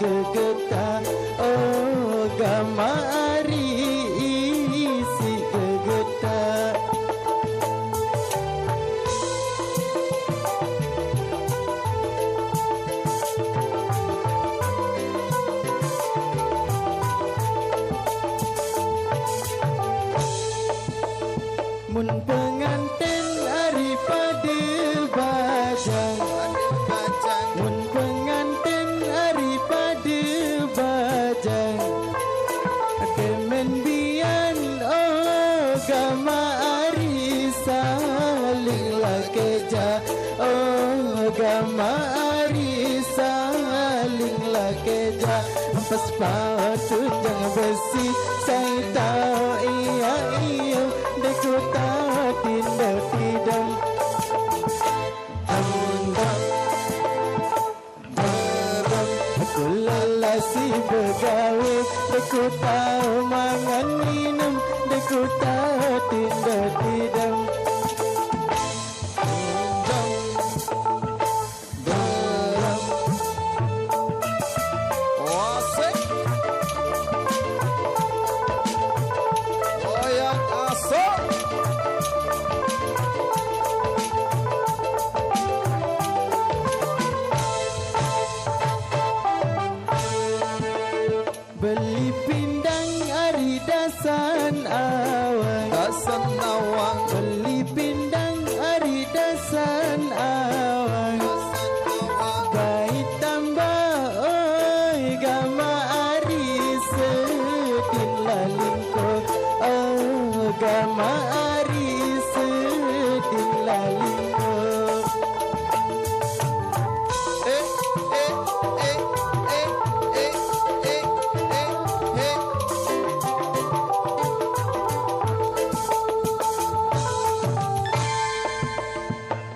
gegetar, oh gamari si gegetar. Mun pengantin daripada bajang, mun pengantin daripada bajang, kemen bian oh gama ari salinglah keja, oh gama ari salinglah keja. Pas sepatu jangan besi, saya tahu iya iya, deku tahu tindak tidak. Aku lelasi begawe, deku tahu mangan minum, deku tahu tindak tidak. Beli pindang ari dasan awang, dasan awang, beli pindang ari dasan awang, dasan awang, baik tambah oi gama ari sedin lalingko, oh gama ari sedin lalingko.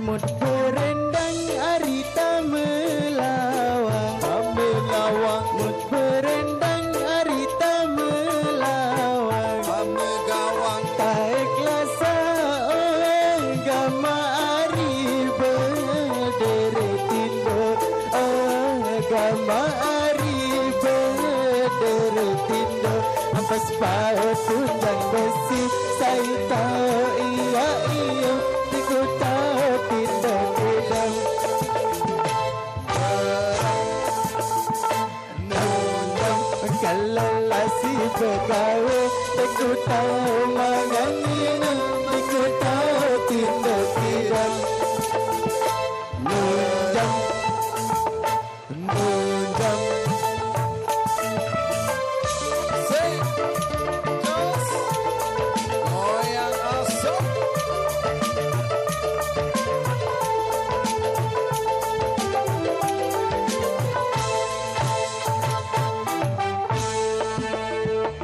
Mut berendang ari tamelawang, tamelawang, mut berendang ari tamelawang, tamegawang, taek lasa oh gama ari berdere tindo, oh gama ari berdere tindo. Ampas paut tunjang besi, saya tahu iya iya, ku tahu tidak tidak. Kalau lasi begawe, ku tahu mangan minum, ku tahu tidak tidak. Nunjang, nunjang. say, just goyang asok.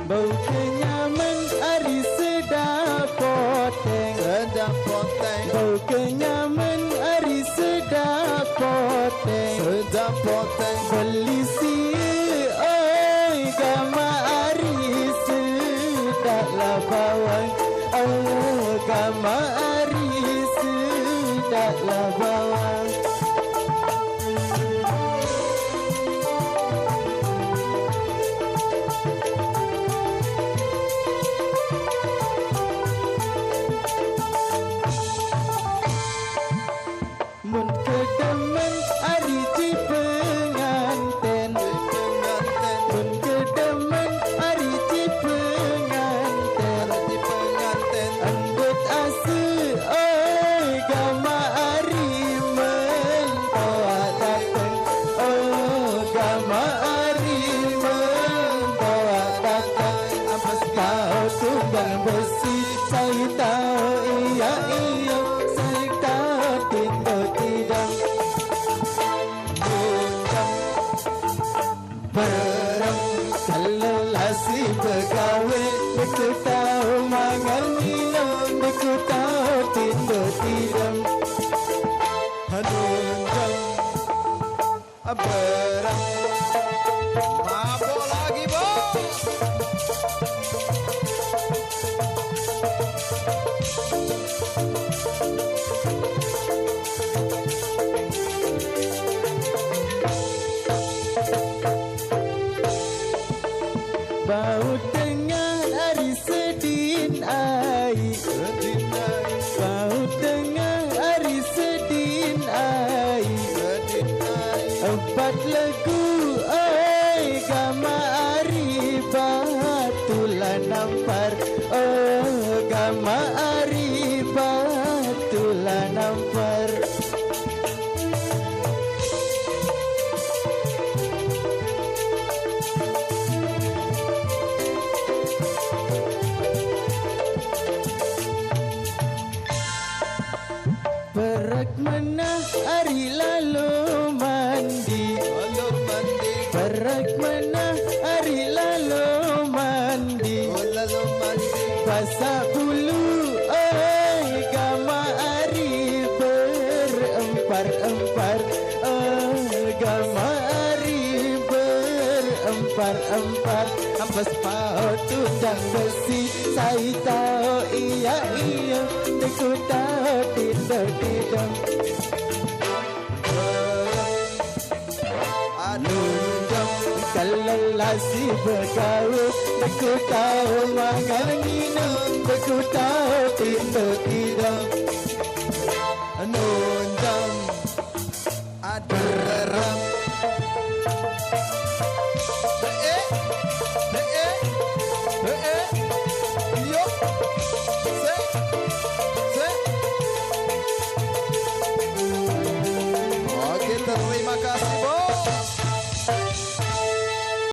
Bau kenyaman ari sedap poteng, Sedap poteng, bau kenyaman ari sedap poteng, sedap poteng, beli si oi gama ari sedaplah bawang, oh gama ari sedaplah bawang. Mun kedemen ari ci penganten, penganten, mun kedemen ari ci penganten, di penganten, andut ase oi gama ari membawa dateng, oh gama ari membawa dateng. Ampas kau tunggang besi, saya tahu iya iya, saya tahu tidak tidak. Bujang berang kalau lasi begawe, aku tahu mangan minum, aku tahu tidak tidak. hanunjang, berang, mabok lagi bos. Bau tengah hari sedin air. Bau tengah hari sedin air. Empat lagu oi gama ari batulan nampar. Oh gama ari batulan nampar. Perak menah hari lalu mandi. Perak menah hari lalu mandi. Basah bulu oi gama ari berempar-empar. Gama ari berempar-empar. Ampas paut tudang besi. Saya tahu iya iya. Aku tahu tidak. Kalau lasi bergaul, aku tahu makan minum, aku tahu tidak. Nunjang aderang. Yo. Oke, terima kasih, Bos.